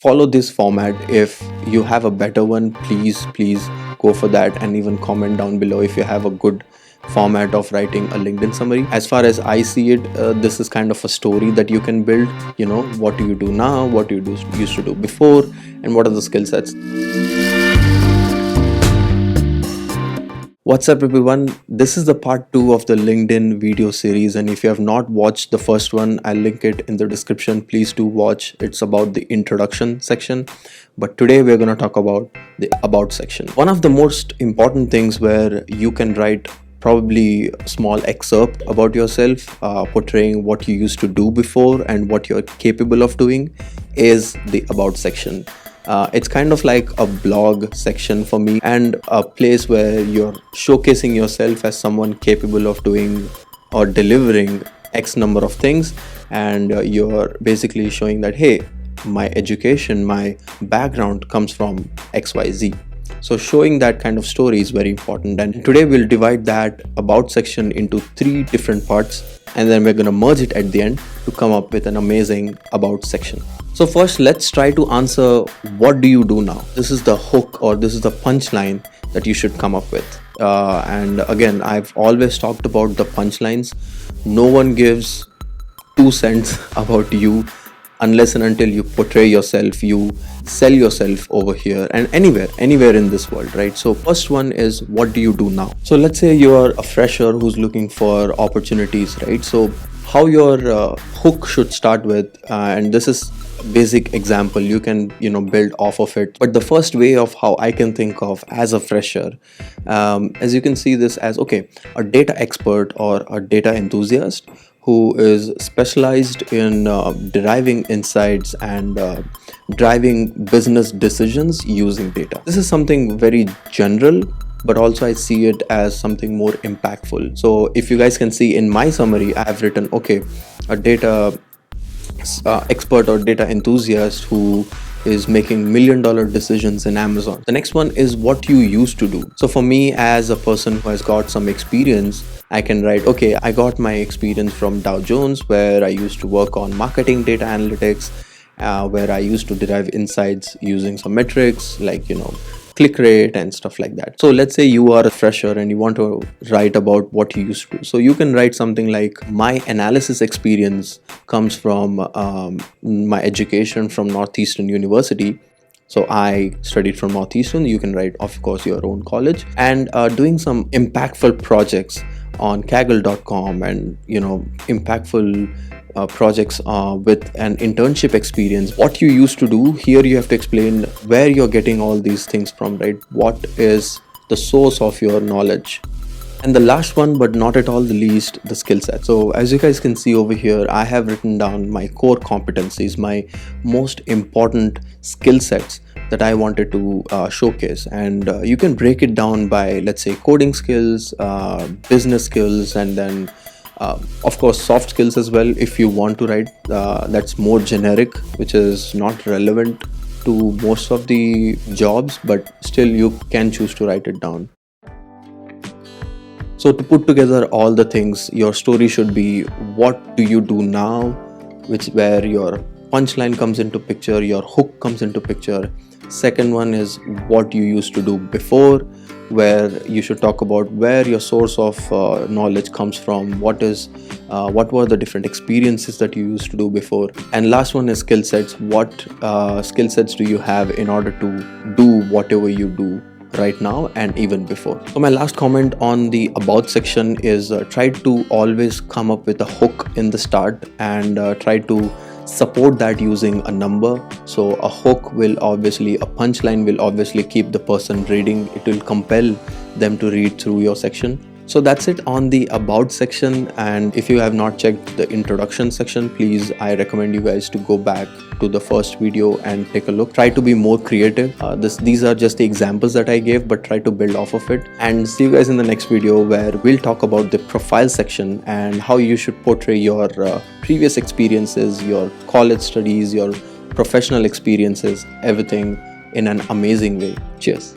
follow this format. If you have a better one, please go for that, and even comment down below if you have a good format of writing a LinkedIn summary. As far as I see it, this is kind of a story that you can build. What do you do now, what do you used to do before, and what are the skill sets. What's up, everyone? This is the part 2 of the LinkedIn video series, and if you have not watched the first one, I'll link it in the description. Please do watch. It's about the introduction section, but today we're going to talk about the about section. One of the most important things where you can write probably a small excerpt about yourself, portraying what you used to do before and what you're capable of doing, is the about section. It's kind of like a blog section for me, and a place where you're showcasing yourself as someone capable of doing or delivering X number of things, and you're basically showing that, hey, my education, my background comes from XYZ. So showing that kind of story is very important, and today we'll divide that about section into 3 different parts, and then we're going to merge it at the end to come up with an amazing about section. So first, let's try to answer, what do you do now? This is the hook, or this is the punchline that you should come up with. And again, I've always talked about the punchlines. No one gives 2 cents about you unless and until you portray yourself, you sell yourself over here and anywhere in this world, right? So first one is, what do you do now? So let's say you're a fresher who's looking for opportunities, right? So how your hook should start with, and this is a basic example, you can build off of it, but the first way of how I can think of as a fresher, as you can see this as, okay, a data expert or a data enthusiast who is specialized in deriving insights and driving business decisions using data. This is something very general, but also I see it as something more impactful. So if you guys can see in my summary, I have written, okay, a data expert or data enthusiast who is making $1 million decisions in Amazon. The next one is what you used to do. So for me, as a person who has got some experience, I can write, okay, I got my experience from Dow Jones, where I used to work on marketing data analytics, where I used to derive insights using some metrics like click rate and stuff like that. So let's say you are a fresher and you want to write about what you used to do. So you can write something like, my analysis experience comes from my education from Northeastern University. So I studied from Northeastern. You can write, of course, your own college, and doing some impactful projects on Kaggle.com, and impactful projects with an internship experience. What you used to do here, you have to explain where you're getting all these things from, right? What is the source of your knowledge? And the last one, but not at all the least, the skill set. So as you guys can see over here, I have written down my core competencies, my most important skill sets that I wanted to showcase. And you can break it down by, let's say, coding skills, business skills, and then of course soft skills as well, if you want to write that's more generic, which is not relevant to most of the jobs, but still you can choose to write it down. So to put together all the things, your story should be, what do you do now, where your punchline comes into picture, your hook comes into picture. Second one is what you used to do before, where you should talk about where your source of knowledge comes from, what were the different experiences that you used to do before. And last one is skill sets. What skill sets do you have in order to do whatever you do right now and even before. So my last comment on the about section is, try to always come up with a hook in the start, and try to support that using a number. So a hook will obviously, a punchline will obviously keep the person reading. It will compel them to read through your section. So that's it on the about section, and if you have not checked the introduction section, please, I recommend you guys to go back to the first video and take a look. Try to be more creative. These are just the examples that I gave, but try to build off of it. And see you guys in the next video, where we'll talk about the profile section and how you should portray your previous experiences, your college studies, your professional experiences, everything in an amazing way. Cheers.